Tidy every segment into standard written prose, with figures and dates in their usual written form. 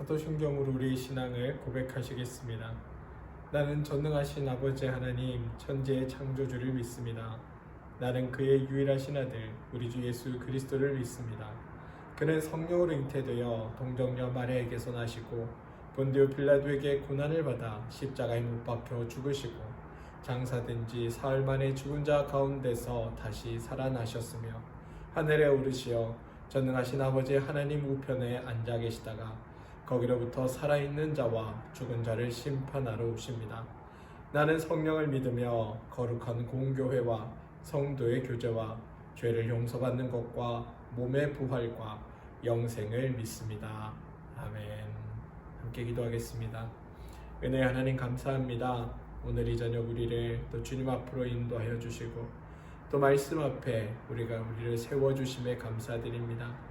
사도신경으로 우리의 신앙을 고백하시겠습니다. 나는 전능하신 아버지 하나님 천지의 창조주를 믿습니다. 나는 그의 유일하신 아들 우리 주 예수 그리스도를 믿습니다. 그는 성령으로 잉태되어 동정녀 마리아에게서 나시고 본디오 빌라도에게 고난을 받아 십자가에 못 박혀 죽으시고 장사된 지 사흘 만에 죽은 자 가운데서 다시 살아나셨으며 하늘에 오르시어 전능하신 아버지 하나님 우편에 앉아 계시다가 거기로부터 살아있는 자와 죽은 자를 심판하러 오십니다. 나는 성령을 믿으며 거룩한 공교회와 성도의 교제와 죄를 용서받는 것과 몸의 부활과 영생을 믿습니다. 아멘. 함께 기도하겠습니다. 은혜의 하나님 감사합니다. 오늘 이 저녁 우리를 또 주님 앞으로 인도하여 주시고 또 말씀 앞에 우리를 세워주심에 감사드립니다.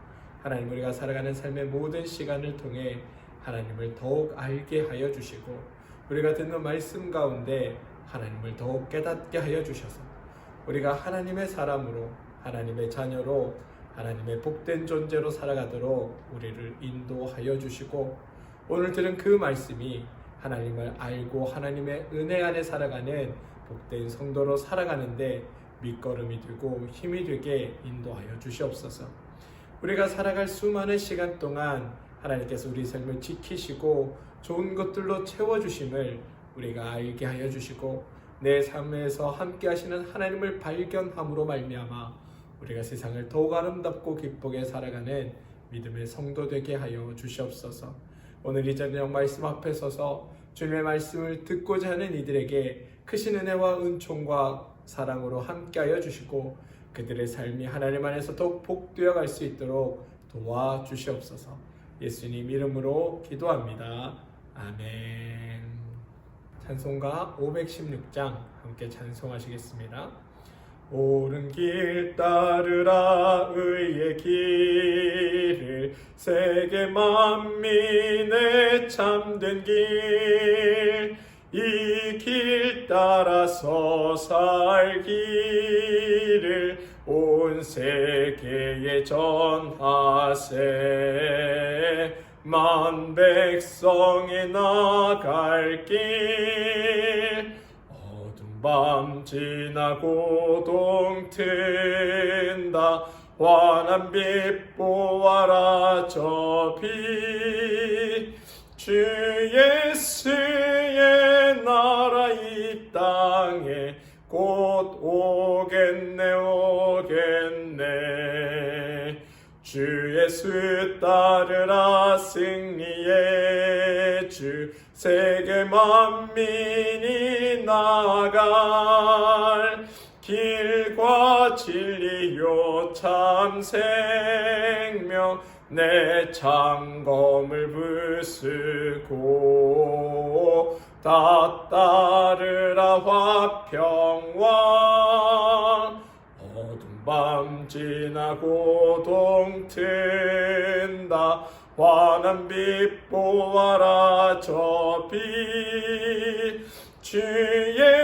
하나님, 우리가 살아가는 삶의 모든 시간을 통해 하나님을 더욱 알게 하여 주시고 우리가 듣는 말씀 가운데 하나님을 더욱 깨닫게 하여 주셔서 우리가 하나님의 사람으로 하나님의 자녀로 하나님의 복된 존재로 살아가도록 우리를 인도하여 주시고 오늘 들은 그 말씀이 하나님을 알고 하나님의 은혜 안에 살아가는 복된 성도로 살아가는데 밑거름이 되고 힘이 되게 인도하여 주시옵소서. 우리가 살아갈 수많은 시간 동안 하나님께서 우리 삶을 지키시고 좋은 것들로 채워주심을 우리가 알게 하여 주시고 내 삶에서 함께 하시는 하나님을 발견함으로 말미암아 우리가 세상을 더욱 아름답고 기쁘게 살아가는 믿음의 성도 되게 하여 주시옵소서. 오늘 이 저녁 말씀 앞에 서서 주님의 말씀을 듣고자 하는 이들에게 크신 은혜와 은총과 사랑으로 함께하여 주시고 그들의 삶이 하나님 안에서 더욱 복되어 갈 수 있도록 도와주시옵소서. 예수님 이름으로 기도합니다. 아멘. 찬송가 516장 함께 찬송하시겠습니다. 옳은 길 따르라 의의 길을 세계 만민의 참된 길 이 길 따라서 살기를 온 세계에 전하세 만 백성이 나갈 길 어두운 밤 지나고 동튼다 환한 빛 보아라 저 빛 주 예수의 나라 이 땅에 곧 오겠네 주 예수 따르라 승리의 주 세계 만민이 나갈 길과 진리요 참 생명 내 창검을 부수고 다 따르라 화평왕 어두운 밤 지나고 동튼다 환한 빛 보아라 저 빛 주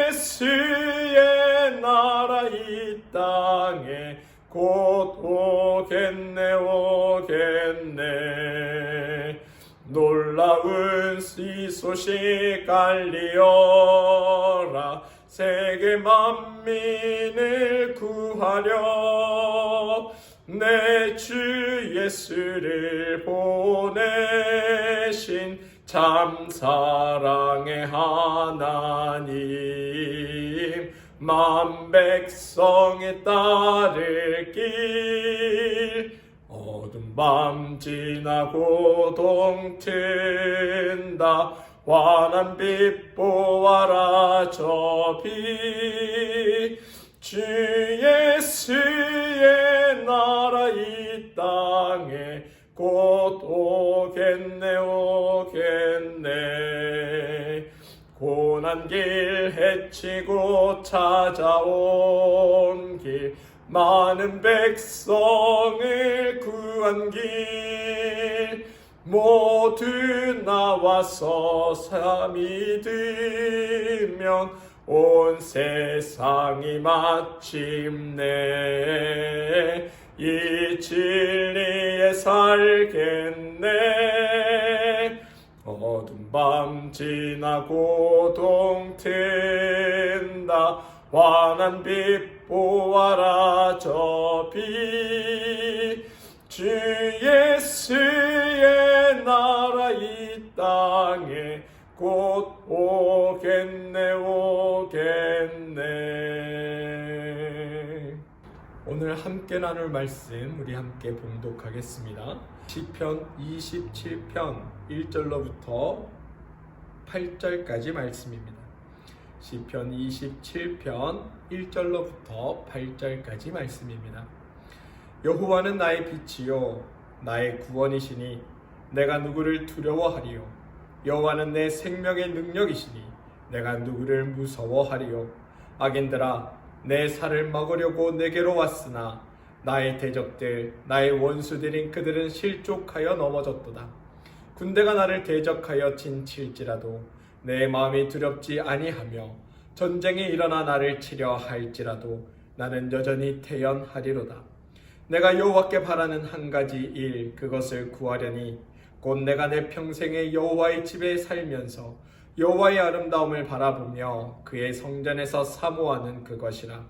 예수의 나라 이 땅에 곧 오겠네 놀라운 이 소식 알리어라 세계 만민을 구하려 내 주 예수를 보내신 참 사랑의 하나님 만 백성에 따를 길 어두운 밤 지나고 동튼다 환한 빛 보아라 저 빛 주 예수의 나라 이 땅에 곧 오겠네 고난 길 헤치고 찾아온 길 많은 백성을 구한 길 모두 나와서 믿으면 온 세상이 마침내 이 진리에 살겠네 어두운 밤 지나고 동트인다. 환한 빛 보아라 저 빛. 주 예수의 나라 이 땅에 곧 오겠네 오겠네. 오늘 함께 나눌 말씀 우리 함께 봉독하겠습니다. 시편 27편 1절로부터 8절까지 말씀입니다. 시편 27편 1절로부터 8절까지 말씀입니다. 여호와는 나의 빛이요 나의 구원이시니 내가 누구를 두려워하리요. 여호와는 내 생명의 능력이시니 내가 누구를 무서워하리요. 악인들아 내 살을 먹으려고 내게로 왔으나 나의 대적들 나의 원수들인 그들은 실족하여 넘어졌도다. 군대가 나를 대적하여 진칠지라도 내 마음이 두렵지 아니하며 전쟁이 일어나 나를 치려 할지라도 나는 여전히 태연하리로다. 내가 여호와께 바라는 한 가지 일 그것을 구하려니 곧 내가 내 평생에 여호와의 집에 살면서 여호와의 아름다움을 바라보며 그의 성전에서 사모하는 그것이라.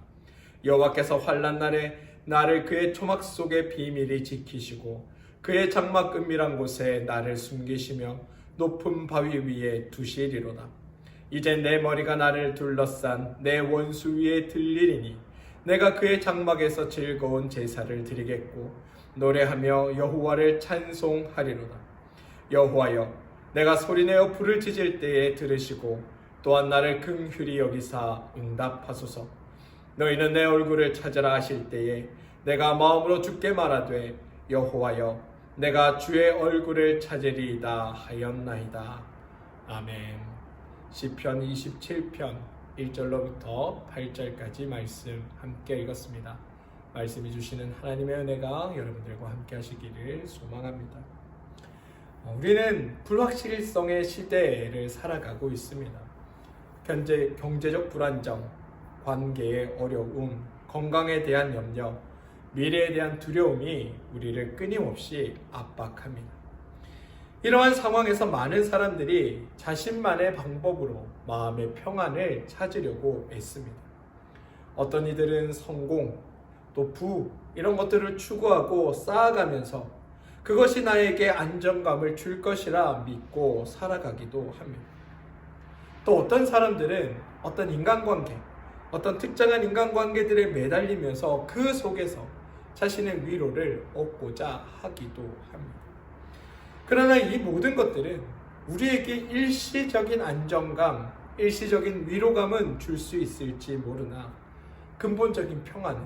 여호와께서 환난 날에 나를 그의 초막 속에 비밀히 지키시고 그의 장막 은밀한 곳에 나를 숨기시며 높은 바위 위에 두시리로다. 이제 내 머리가 나를 둘러싼 내 원수 위에 들리리니 내가 그의 장막에서 즐거운 제사를 드리겠고 노래하며 여호와를 찬송하리로다. 여호와여 내가 소리내어 불을 지질 때에 들으시고 또한 나를 긍휼히 여기사 응답하소서. 너희는 내 얼굴을 찾으라 하실 때에 내가 마음으로 주께 말하되 여호와여 내가 주의 얼굴을 찾으리이다 하였나이다. 아멘. 시편 27편 1절로부터 8절까지 말씀 함께 읽었습니다. 말씀이 주시는 하나님의 은혜가 여러분들과 함께 하시기를 소망합니다. 우리는 불확실성의 시대를 살아가고 있습니다. 현재 경제적 불안정, 관계의 어려움, 건강에 대한 염려, 미래에 대한 두려움이 우리를 끊임없이 압박합니다. 이러한 상황에서 많은 사람들이 자신만의 방법으로 마음의 평안을 찾으려고 애씁니다. 어떤 이들은 성공, 또 부 이런 것들을 추구하고 쌓아가면서 그것이 나에게 안정감을 줄 것이라 믿고 살아가기도 합니다. 또 어떤 사람들은 어떤 인간관계, 어떤 특정한 인간관계들에 매달리면서 그 속에서 자신의 위로를 얻고자 하기도 합니다. 그러나 이 모든 것들은 우리에게 일시적인 안정감, 일시적인 위로감은 줄 수 있을지 모르나 근본적인 평안은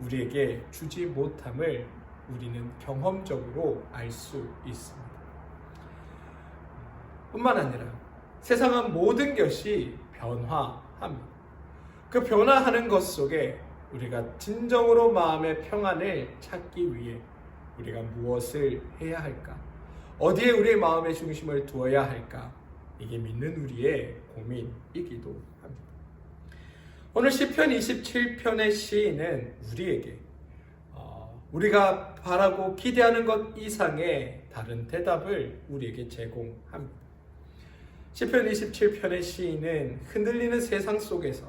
우리에게 주지 못함을 우리는 경험적으로 알 수 있습니다. 뿐만 아니라 세상은 모든 것이 변화합니다. 그 변화하는 것 속에 우리가 진정으로 마음의 평안을 찾기 위해 우리가 무엇을 해야 할까? 어디에 우리의 마음의 중심을 두어야 할까? 이게 믿는 우리의 고민이기도 합니다. 오늘 시편 27편의 시인은 우리에게 우리가 바라고 기대하는 것 이상의 다른 대답을 우리에게 제공합니다. 시편 27편의 시인은 흔들리는 세상 속에서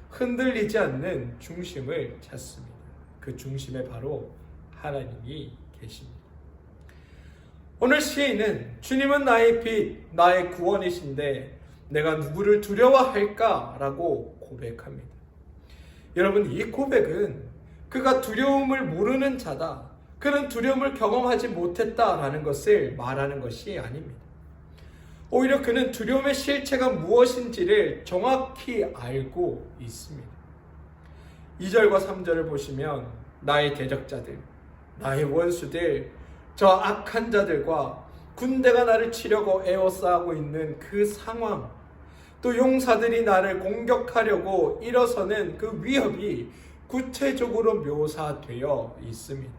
흔들리지 않는 중심을 찾습니다. 그 중심에 바로 하나님이 계십니다. 오늘 시인은 주님은 나의 빛, 나의 구원이신데 내가 누구를 두려워할까? 라고 고백합니다. 여러분, 이 고백은 그가 두려움을 모르는 자다, 그는 두려움을 경험하지 못했다라는 것을 말하는 것이 아닙니다. 오히려 그는 두려움의 실체가 무엇인지를 정확히 알고 있습니다. 2절과 3절을 보시면 나의 대적자들, 나의 원수들, 저 악한 자들과 군대가 나를 치려고 에워싸고 있는 그 상황, 또 용사들이 나를 공격하려고 일어서는 그 위협이 구체적으로 묘사되어 있습니다.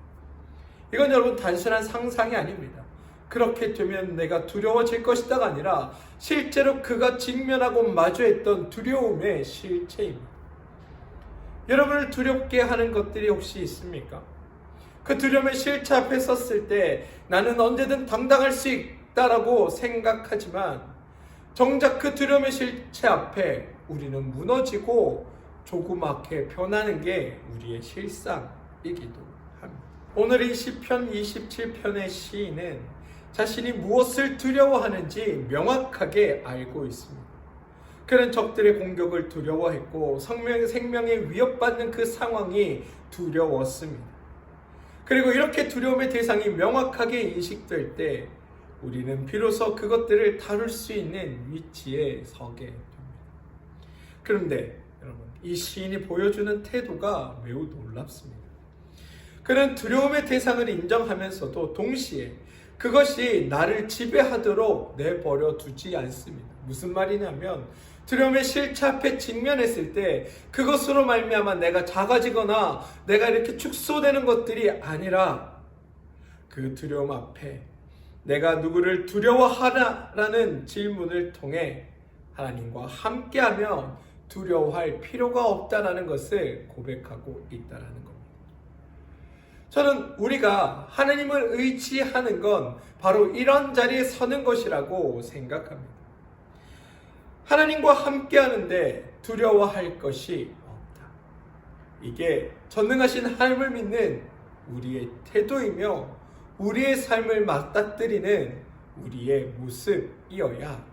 이건 여러분 단순한 상상이 아닙니다. 그렇게 되면 내가 두려워질 것이다가 아니라 실제로 그가 직면하고 마주했던 두려움의 실체입니다. 여러분을 두렵게 하는 것들이 혹시 있습니까? 그 두려움의 실체 앞에 섰을 때 나는 언제든 당당할 수 있다라고 생각하지만 정작 그 두려움의 실체 앞에 우리는 무너지고 조그맣게 변하는 게 우리의 실상이기도 합니다. 오늘 이 시편 27편의 시인은 자신이 무엇을 두려워하는지 명확하게 알고 있습니다. 그는 적들의 공격을 두려워했고 생명에 위협받는 그 상황이 두려웠습니다. 그리고 이렇게 두려움의 대상이 명확하게 인식될 때 우리는 비로소 그것들을 다룰 수 있는 위치에 서게 됩니다. 그런데 여러분, 이 시인이 보여주는 태도가 매우 놀랍습니다. 그는 두려움의 대상을 인정하면서도 동시에 그것이 나를 지배하도록 내버려 두지 않습니다. 무슨 말이냐면 두려움의 실체 앞에 직면했을 때 그것으로 말미암아 내가 작아지거나 내가 이렇게 축소되는 것들이 아니라 그 두려움 앞에 내가 누구를 두려워하나라는 질문을 통해 하나님과 함께하며 두려워할 필요가 없다라는 것을 고백하고 있다라는 겁니다. 저는 우리가 하나님을 의지하는 건 바로 이런 자리에 서는 것이라고 생각합니다. 하나님과 함께하는데 두려워할 것이 없다. 이게 전능하신 하나님을 믿는 우리의 태도이며 우리의 삶을 맞닥뜨리는 우리의 모습이어야 합니다.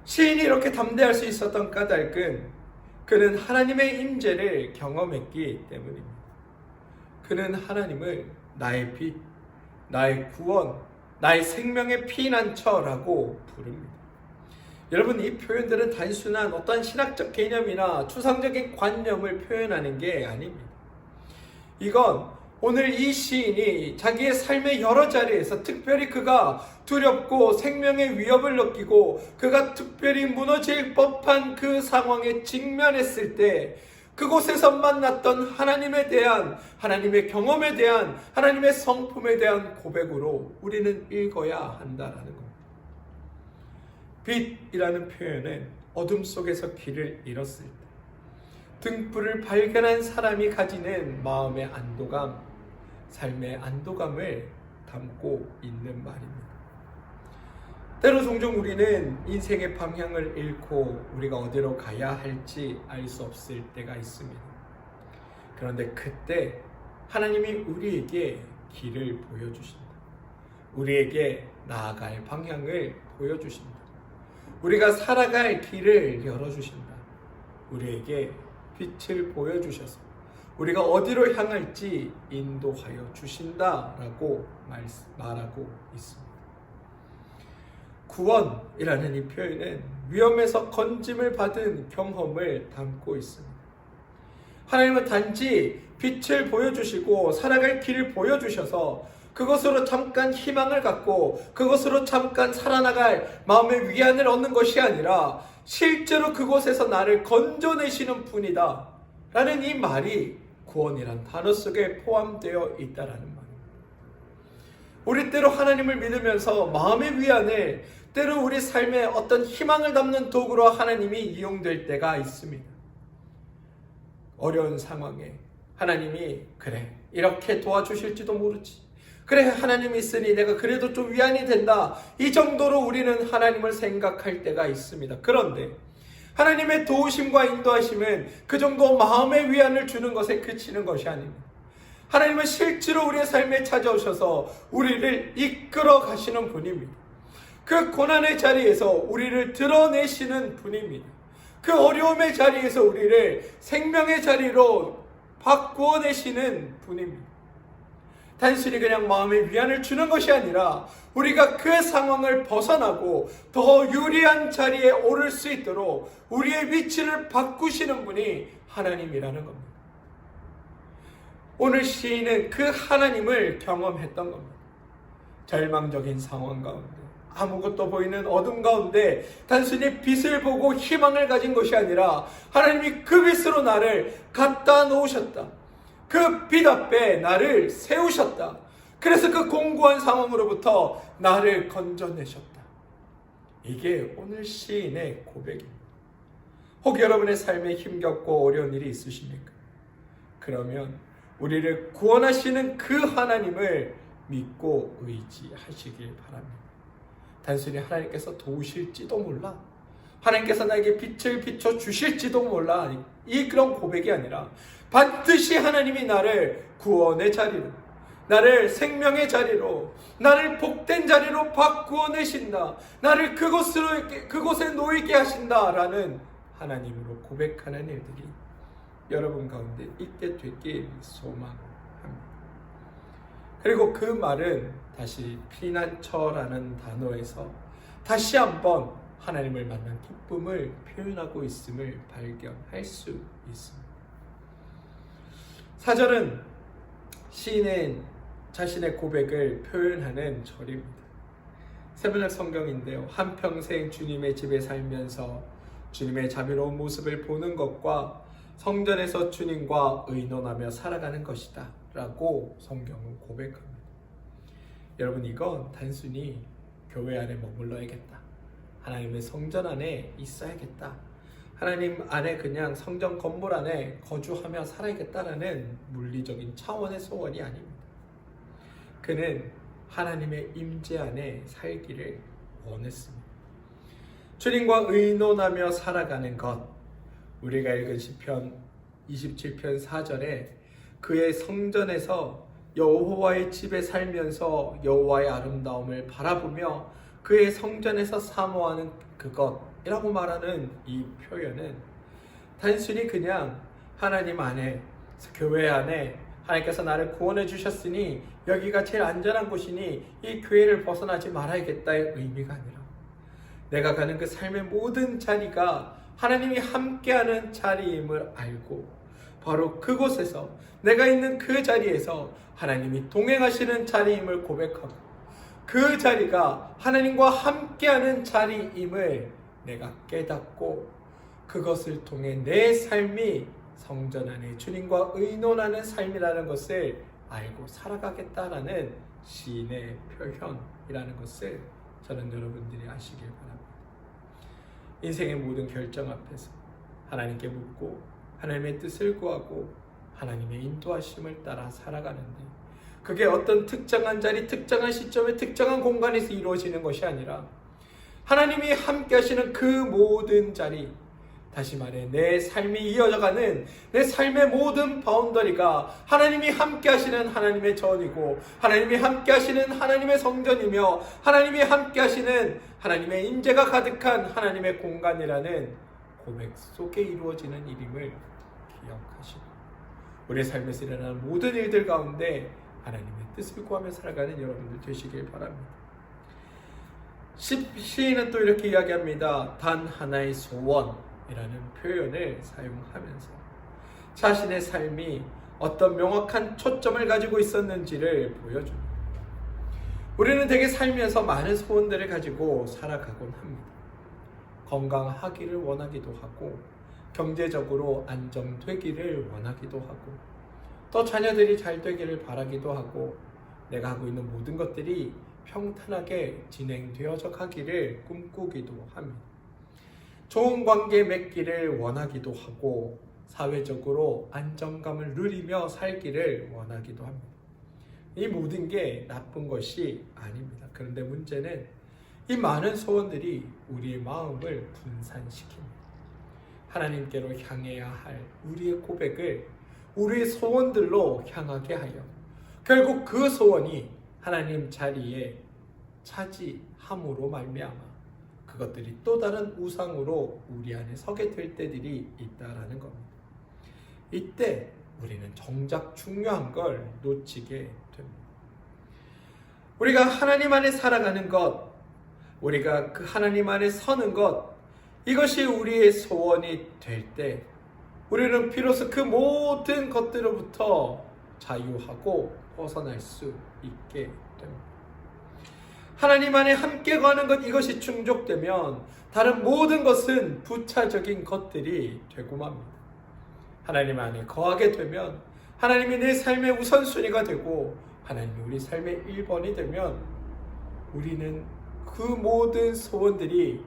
시인이 이렇게 담대할 수 있었던 까닭은 그는 하나님의 임재를 경험했기 때문입니다. 그는 하나님을 나의 빛, 나의 구원, 나의 생명의 피난처라고 부릅니다. 여러분, 이 표현들은 단순한 어떤 신학적 개념이나 추상적인 관념을 표현하는 게 아닙니다. 이건 오늘 이 시인이 자기의 삶의 여러 자리에서 특별히 그가 두렵고 생명의 위협을 느끼고 그가 특별히 무너질 법한 그 상황에 직면했을 때 그곳에서 만났던 하나님에 대한, 하나님의 경험에 대한, 하나님의 성품에 대한 고백으로 우리는 읽어야 한다라는 겁니다. 빛이라는 표현은 어둠 속에서 길을 잃었을 때 등불을 발견한 사람이 가지는 마음의 안도감, 삶의 안도감을 담고 있는 말입니다. 때로 종종 우리는 인생의 방향을 잃고 우리가 어디로 가야 할지 알 수 없을 때가 있습니다. 그런데 그때 하나님이 우리에게 길을 보여주신다. 우리에게 나아갈 방향을 보여주신다. 우리가 살아갈 길을 열어주신다. 우리에게 빛을 보여주셔서 우리가 어디로 향할지 인도하여 주신다라고 말하고 있습니다. 구원이라는 이 표현은 위험에서 건짐을 받은 경험을 담고 있습니다. 하나님은 단지 빛을 보여주시고 살아갈 길을 보여주셔서 그것으로 잠깐 희망을 갖고 그것으로 잠깐 살아나갈 마음의 위안을 얻는 것이 아니라 실제로 그곳에서 나를 건져내시는 분이다 라는 이 말이 구원이란 단어 속에 포함되어 있다라는 말입니다. 우리 때로 하나님을 믿으면서 마음의 위안을, 때로 우리 삶에 어떤 희망을 담는 도구로 하나님이 이용될 때가 있습니다. 어려운 상황에 하나님이 그래 이렇게 도와주실지도 모르지, 그래 하나님이 있으니 내가 그래도 좀 위안이 된다, 이 정도로 우리는 하나님을 생각할 때가 있습니다. 그런데 하나님의 도우심과 인도하심은 그 정도 마음의 위안을 주는 것에 그치는 것이 아닙니다. 하나님은 실제로 우리의 삶에 찾아오셔서 우리를 이끌어 가시는 분입니다. 그 고난의 자리에서 우리를 드러내시는 분입니다. 그 어려움의 자리에서 우리를 생명의 자리로 바꾸어내시는 분입니다. 단순히 그냥 마음의 위안을 주는 것이 아니라 우리가 그 상황을 벗어나고 더 유리한 자리에 오를 수 있도록 우리의 위치를 바꾸시는 분이 하나님이라는 겁니다. 오늘 시인은 그 하나님을 경험했던 겁니다. 절망적인 상황 가운데, 아무것도 보이는 어둠 가운데 단순히 빛을 보고 희망을 가진 것이 아니라 하나님이 그 빛으로 나를 갖다 놓으셨다. 그 빛 앞에 나를 세우셨다. 그래서 그 공고한 상황으로부터 나를 건져내셨다. 이게 오늘 시인의 고백입니다. 혹 여러분의 삶에 힘겹고 어려운 일이 있으십니까? 그러면 우리를 구원하시는 그 하나님을 믿고 의지하시길 바랍니다. 단순히 하나님께서 도우실지도 몰라, 하나님께서 나에게 빛을 비춰 주실지도 몰라, 이 그런 고백이 아니라 반드시 하나님이 나를 구원의 자리로, 나를 생명의 자리로, 나를 복된 자리로 바꾸어 내신다, 나를 그곳에 놓이게 하신다라는 하나님으로 고백하는 일들이 여러분 가운데 있게 되길 소망합니다. 그리고 그 말은 다시 피난처라는 단어에서 다시 한번 하나님을 만난 기쁨을 표현하고 있음을 발견할 수 있습니다. 4절은 시인은 자신의 고백을 표현하는 절입니다. 세번역 성경인데요, 한평생 주님의 집에 살면서 주님의 자비로운 모습을 보는 것과 성전에서 주님과 의논하며 살아가는 것이다 라고 성경은 고백합니다. 여러분, 이건 단순히 교회 안에 머물러야겠다, 하나님의 성전 안에 있어야겠다, 하나님 안에 그냥 성전 건물 안에 거주하며 살아야겠다라는 물리적인 차원의 소원이 아닙니다. 그는 하나님의 임재 안에 살기를 원했습니다. 주님과 의논하며 살아가는 것, 우리가 읽은 시편 27편 4절에 그의 성전에서 여호와의 집에 살면서 여호와의 아름다움을 바라보며 그의 성전에서 사모하는 그것이라고 말하는 이 표현은 단순히 그냥 하나님 안에, 교회 안에 하나님께서 나를 구원해 주셨으니 여기가 제일 안전한 곳이니 이 교회를 벗어나지 말아야겠다의 의미가 아니라, 내가 가는 그 삶의 모든 자리가 하나님이 함께하는 자리임을 알고 바로 그곳에서, 내가 있는 그 자리에서 하나님이 동행하시는 자리임을 고백하고 그 자리가 하나님과 함께하는 자리임을 내가 깨닫고 그것을 통해 내 삶이 성전 안에 주님과 의논하는 삶이라는 것을 알고 살아가겠다라는 시인의 표현이라는 것을 저는 여러분들이 아시길 바랍니다. 인생의 모든 결정 앞에서 하나님께 묻고 하나님의 뜻을 구하고 하나님의 인도하심을 따라 살아가는데, 그게 어떤 특정한 자리, 특정한 시점에 특정한 공간에서 이루어지는 것이 아니라 하나님이 함께 하시는 그 모든 자리, 다시 말해 내 삶이 이어져가는 내 삶의 모든 바운더리가 하나님이 함께 하시는 하나님의 전이고 하나님이 함께 하시는 하나님의 성전이며 하나님이 함께 하시는 하나님의 임재가 가득한 하나님의 공간이라는 고백 속에 이루어지는 일임을 기억하시고, 우리의 삶에서 일어나는 모든 일들 가운데 하나님의 뜻을 구하며 살아가는 여러분들 되시길 바랍니다. 시인은 또 이렇게 이야기합니다. 단 하나의 소원이라는 표현을 사용하면서 자신의 삶이 어떤 명확한 초점을 가지고 있었는지를 보여줍니다. 우리는 되게 살면서 많은 소원들을 가지고 살아가곤 합니다. 건강하기를 원하기도 하고, 경제적으로 안정되기를 원하기도 하고, 또 자녀들이 잘 되기를 바라기도 하고, 내가 하고 있는 모든 것들이 평탄하게 진행되어져 가기를 꿈꾸기도 합니다. 좋은 관계 맺기를 원하기도 하고, 사회적으로 안정감을 누리며 살기를 원하기도 합니다. 이 모든 게 나쁜 것이 아닙니다. 그런데 문제는 이 많은 소원들이 우리의 마음을 분산시킵니다. 하나님께로 향해야 할 우리의 고백을 우리의 소원들로 향하게 하여 결국 그 소원이 하나님 자리에 차지함으로 말미암아 그것들이 또 다른 우상으로 우리 안에 서게 될 때들이 있다라는 겁니다. 이때 우리는 정작 중요한 걸 놓치게 됩니다. 우리가 하나님 안에 살아가는 것, 우리가 그 하나님 안에 서는 것, 이것이 우리의 소원이 될 때 우리는 비로소 그 모든 것들로부터 자유하고 벗어날 수 있게 됩니다. 하나님 안에 함께 거하는 것, 이것이 충족되면 다른 모든 것은 부차적인 것들이 되고 맙니다. 하나님 안에 거하게 되면 하나님이 내 삶의 우선순위가 되고 하나님이 우리 삶의 1번이 되면 우리는 그 모든 소원들이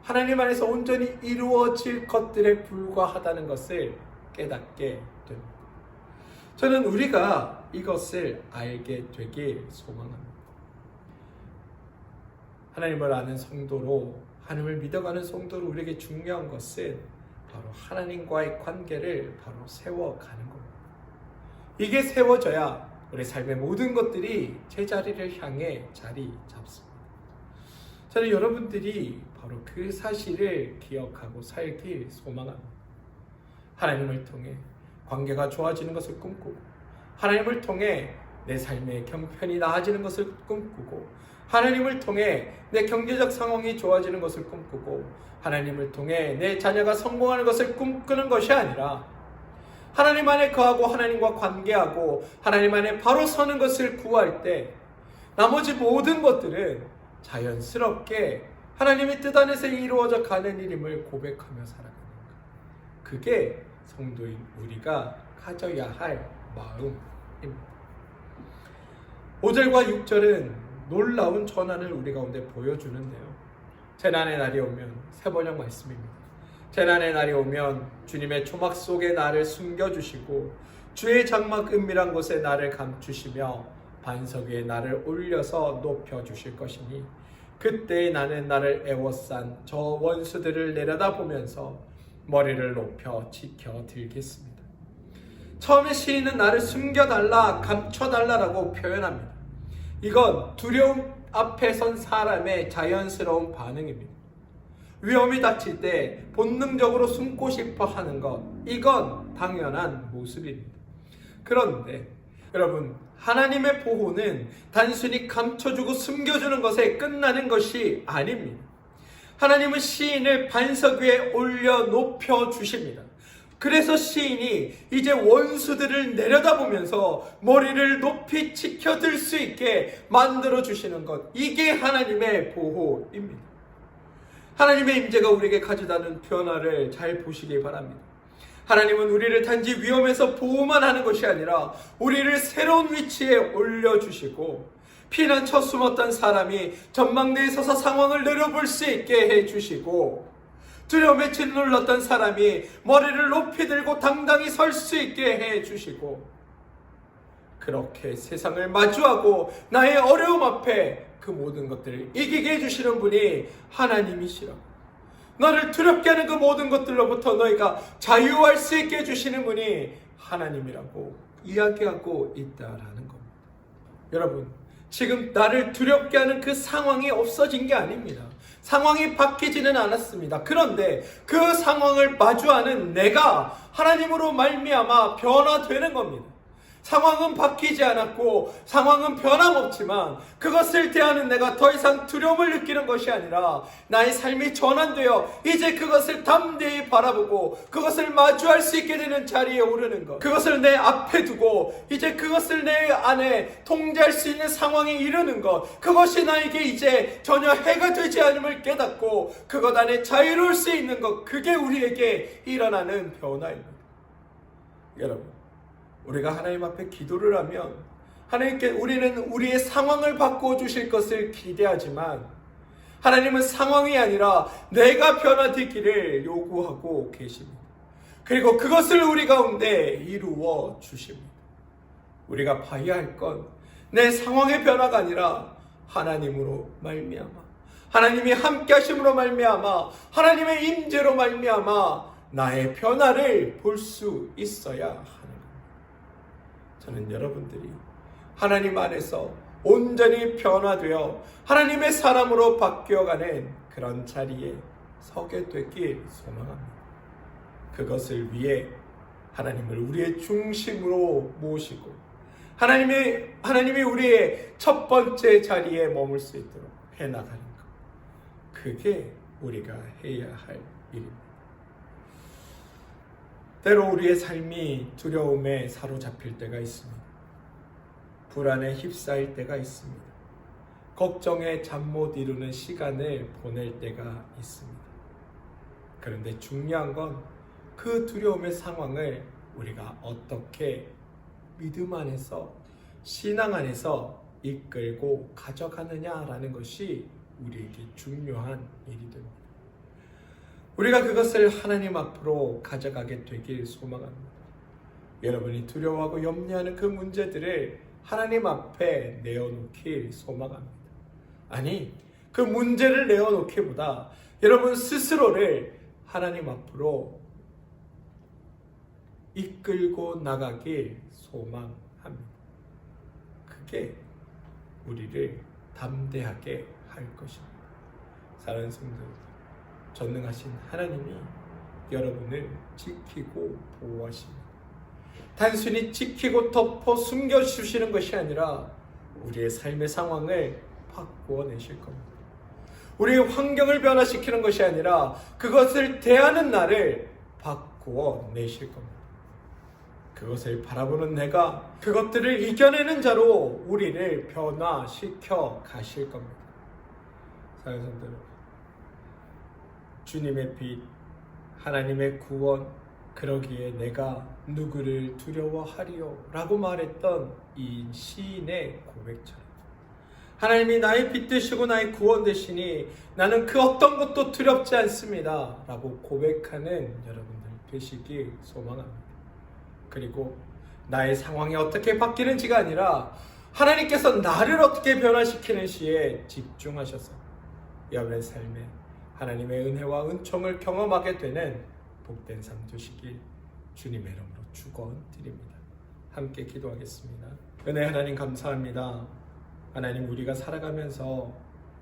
하나님 안에서 온전히 이루어질 것들에 불과하다는 것을 깨닫게 됩니다. 저는 우리가 이것을 알게 되길 소망합니다. 하나님을 아는 성도로, 하나님을 믿어가는 성도로 우리에게 중요한 것은 바로 하나님과의 관계를 바로 세워가는 겁니다. 이게 세워져야 우리 삶의 모든 것들이 제자리를 향해 자리 잡습니다. 저는 여러분들이 바로 그 사실을 기억하고 살길 소망합니다. 하나님을 통해 관계가 좋아지는 것을 꿈꾸고, 하나님을 통해 내 삶의 형편이 나아지는 것을 꿈꾸고, 하나님을 통해 내 경제적 상황이 좋아지는 것을 꿈꾸고, 하나님을 통해 내 자녀가 성공하는 것을 꿈꾸는 것이 아니라 하나님 안에 거하고 하나님과 관계하고 하나님 안에 바로 서는 것을 구할 때 나머지 모든 것들은 자연스럽게 하나님의 뜻 안에서 이루어져 가는 일임을 고백하며 살아가는 것. 그게 성도인 우리가 가져야 할 마음입니다. 5절과 6절은 놀라운 전환을 우리 가운데 보여주는데요. 재난의 날이 오면, 세번역 말씀입니다. 재난의 날이 오면 주님의 초막 속에 나를 숨겨주시고 주의 장막 은밀한 곳에 나를 감추시며 반석 위에 나를 올려서 높여주실 것이니 그때 나는 나를 애워싼 저 원수들을 내려다보면서 머리를 높여 지켜들겠습니다. 처음에 시인은 나를 숨겨달라, 감춰달라라고 표현합니다. 이건 두려움 앞에 선 사람의 자연스러운 반응입니다. 위험이 닥칠 때 본능적으로 숨고 싶어 하는 것, 이건 당연한 모습입니다. 그런데 여러분, 하나님의 보호는 단순히 감춰주고 숨겨주는 것에 끝나는 것이 아닙니다. 하나님은 시인을 반석 위에 올려 높여주십니다. 그래서 시인이 이제 원수들을 내려다보면서 머리를 높이 지켜들 수 있게 만들어주시는 것, 이게 하나님의 보호입니다. 하나님의 임재가 우리에게 가져다는 변화를 잘 보시기 바랍니다. 하나님은 우리를 단지 위험에서 보호만 하는 것이 아니라 우리를 새로운 위치에 올려주시고 피난처 숨었던 사람이 전망대에 서서 상황을 내려볼 수 있게 해주시고 두려움에 짓눌렀던 사람이 머리를 높이 들고 당당히 설 수 있게 해주시고 그렇게 세상을 마주하고 나의 어려움 앞에 그 모든 것들을 이기게 해주시는 분이 하나님이시라고, 너를 두렵게 하는 그 모든 것들로부터 너희가 자유할 수 있게 해주시는 분이 하나님이라고 이야기하고 있다라는 겁니다. 여러분, 지금 나를 두렵게 하는 그 상황이 없어진 게 아닙니다. 상황이 바뀌지는 않았습니다. 그런데 그 상황을 마주하는 내가 하나님으로 말미암아 변화되는 겁니다. 상황은 바뀌지 않았고 상황은 변함없지만 그것을 대하는 내가 더 이상 두려움을 느끼는 것이 아니라 나의 삶이 전환되어 이제 그것을 담대히 바라보고 그것을 마주할 수 있게 되는 자리에 오르는 것, 그것을 내 앞에 두고 이제 그것을 내 안에 통제할 수 있는 상황에 이르는 것, 그것이 나에게 이제 전혀 해가 되지 않음을 깨닫고 그것 안에 자유로울 수 있는 것, 그게 우리에게 일어나는 변화입니다. 여러분, 우리가 하나님 앞에 기도를 하면 하나님께 우리는 우리의 상황을 바꾸어 주실 것을 기대하지만 하나님은 상황이 아니라 내가 변화되기를 요구하고 계십니다. 그리고 그것을 우리 가운데 이루어 주십니다. 우리가 봐야 할 건 내 상황의 변화가 아니라 하나님으로 말미암아, 하나님이 함께 하심으로 말미암아, 하나님의 임재로 말미암아 나의 변화를 볼 수 있어야 하는 겁니다. 저는 여러분들이 하나님 안에서 온전히 변화되어 하나님의 사람으로 바뀌어가는 그런 자리에 서게 되길 소망합니다. 그것을 위해 하나님을 우리의 중심으로 모시고 하나님이 우리의 첫 번째 자리에 머물 수 있도록 해나가는 것, 그게 우리가 해야 할 일입니다. 때로 우리의 삶이 두려움에 사로잡힐 때가 있습니다. 불안에 휩싸일 때가 있습니다. 걱정에 잠 못 이루는 시간을 보낼 때가 있습니다. 그런데 중요한 건 그 두려움의 상황을 우리가 어떻게 믿음 안에서, 신앙 안에서 이끌고 가져가느냐라는 것이 우리에게 중요한 일이 됩니다. 우리가 그것을 하나님 앞으로 가져가게 되길 소망합니다. 여러분이 두려워하고 염려하는 그 문제들을 하나님 앞에 내어놓길 소망합니다. 아니, 그 문제를 내어놓기보다 여러분 스스로를 하나님 앞으로 이끌고 나가길 소망합니다. 그게 우리를 담대하게 할 것입니다. 사랑하는 성도, 전능하신 하나님이 여러분을 지키고 보호하십니다. 단순히 지키고 덮어 숨겨주시는 것이 아니라 우리의 삶의 상황을 바꾸어내실 겁니다. 우리의 환경을 변화시키는 것이 아니라 그것을 대하는 나를 바꾸어내실 겁니다. 그것을 바라보는 내가 그것들을 이겨내는 자로 우리를 변화시켜 가실 겁니다. 사랑하는 성도 여러분, 주님의 빛, 하나님의 구원, 그러기에 내가 누구를 두려워하리요? 라고 말했던 이 시인의 고백처럼 하나님이 나의 빛 되시고 나의 구원 되시니 나는 그 어떤 것도 두렵지 않습니다 라고 고백하는 여러분들 되시길 소망합니다. 그리고 나의 상황이 어떻게 바뀌는지가 아니라 하나님께서 나를 어떻게 변화시키는지에 집중하셔서 여러분의 삶에 하나님의 은혜와 은총을 경험하게 되는 복된 삶 되시길 주님의 이름으로 축원드립니다. 함께 기도하겠습니다. 은혜 하나님 감사합니다. 하나님, 우리가 살아가면서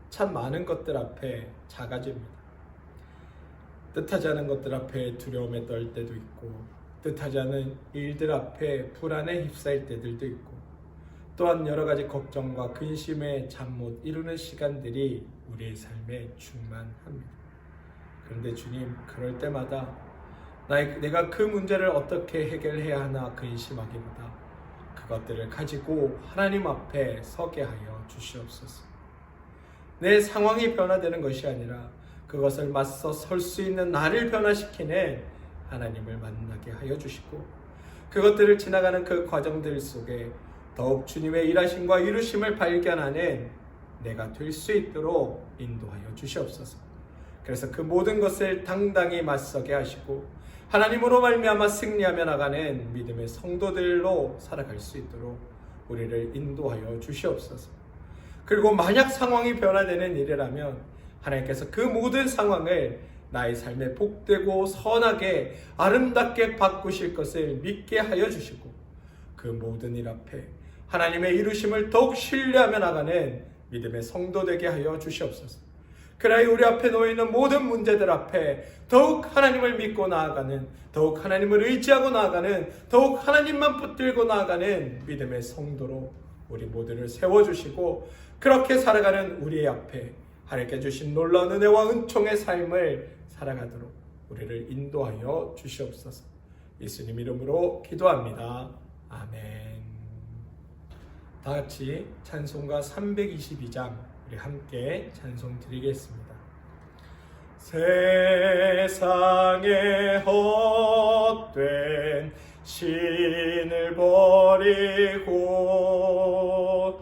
참 많은 것들 앞에 작아집니다. 뜻하지 않은 것들 앞에 두려움에 떨 때도 있고, 뜻하지 않은 일들 앞에 불안에 휩싸일 때들도 있고, 또한 여러 가지 걱정과 근심에 잠 못 이루는 시간들이 우리의 삶에 충만합니다. 그런데 주님, 그럴 때마다 내가 그 문제를 어떻게 해결해야 하나 근심하기보다 그것들을 가지고 하나님 앞에 서게 하여 주시옵소서. 내 상황이 변화되는 것이 아니라 그것을 맞서 설 수 있는 나를 변화시키는 하나님을 만나게 하여 주시고, 그것들을 지나가는 그 과정들 속에 더욱 주님의 일하심과 이루심을 발견하는 내가 될 수 있도록 인도하여 주시옵소서. 그래서 그 모든 것을 당당히 맞서게 하시고 하나님으로 말미암아 승리하며 나가는 믿음의 성도들로 살아갈 수 있도록 우리를 인도하여 주시옵소서. 그리고 만약 상황이 변화되는 일이라면 하나님께서 그 모든 상황을 나의 삶에 복되고 선하게 아름답게 바꾸실 것을 믿게 하여 주시고, 그 모든 일 앞에 하나님의 이루심을 더욱 신뢰하며 나가는 믿음의 성도 되게 하여 주시옵소서. 그러나 우리 앞에 놓여있는 모든 문제들 앞에 더욱 하나님을 믿고 나아가는, 더욱 하나님을 의지하고 나아가는, 더욱 하나님만 붙들고 나아가는 믿음의 성도로 우리 모두를 세워주시고, 그렇게 살아가는 우리 앞에 하나님께 주신 놀라운 은혜와 은총의 삶을 살아가도록 우리를 인도하여 주시옵소서. 예수님 이름으로 기도합니다. 아멘. 다 같이 찬송가 322장 우리 함께 찬송 드리겠습니다. 세상에 헛된 신을 버리고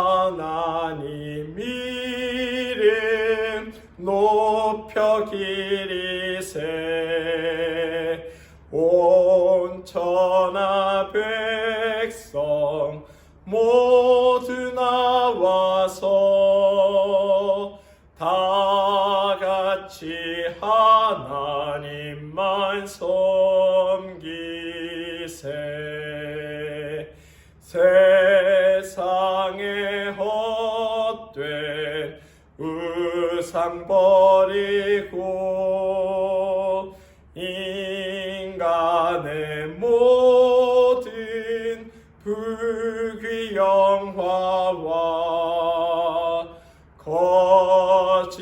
하나님 이름 높여 기리세. 온 천하 백성 모두 나와서 다 같이 하나님만 섬기세. 세상에 헛된 우상 버리고 인간의 모든 불귀 영화와 거짓과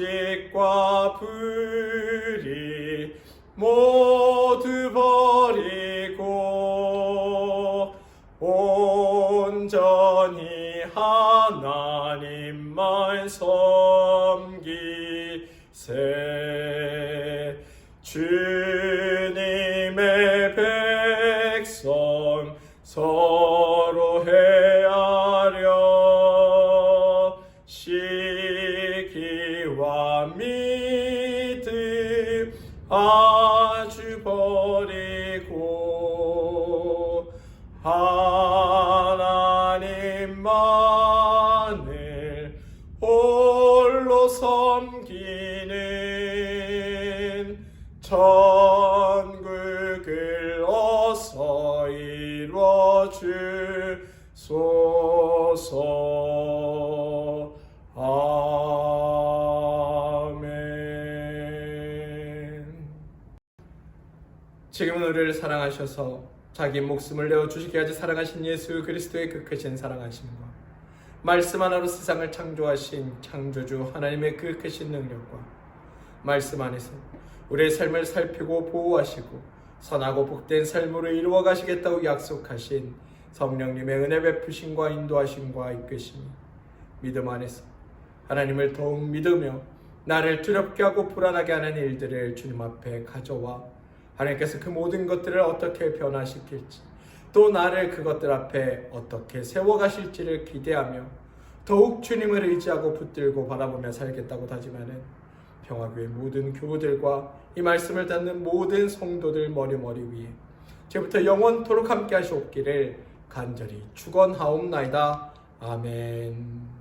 불의 모두 버리고 온전히 하나님만 섬기세. 주님의 백성 서로 헤아려 시기와 믿음 아주 버리고 주소서. 아멘. 지금은 우리를 사랑하셔서 자기 목숨을 내어 주시기까지 사랑하신 예수 그리스도의 그 크신 사랑하심과 말씀 하나로 세상을 창조하신 창조주 하나님의 그 크신 능력과 말씀 안에서 우리의 삶을 살피고 보호하시고 선하고 복된 삶으로 이루어 가시겠다고 약속하신 성령님의 은혜 베푸심과 인도하심과 이끄심이 믿음 안에서 하나님을 더욱 믿으며 나를 두렵게 하고 불안하게 하는 일들을 주님 앞에 가져와 하나님께서 그 모든 것들을 어떻게 변화시킬지 또 나를 그것들 앞에 어떻게 세워가실지를 기대하며 더욱 주님을 의지하고 붙들고 바라보며 살겠다고 다짐하는 평화교회 모든 교우들과 이 말씀을 듣는 모든 성도들 머리 위에 이제부터 영원토록 함께 하시옵기를 간절히 축원하옵나이다. 아멘.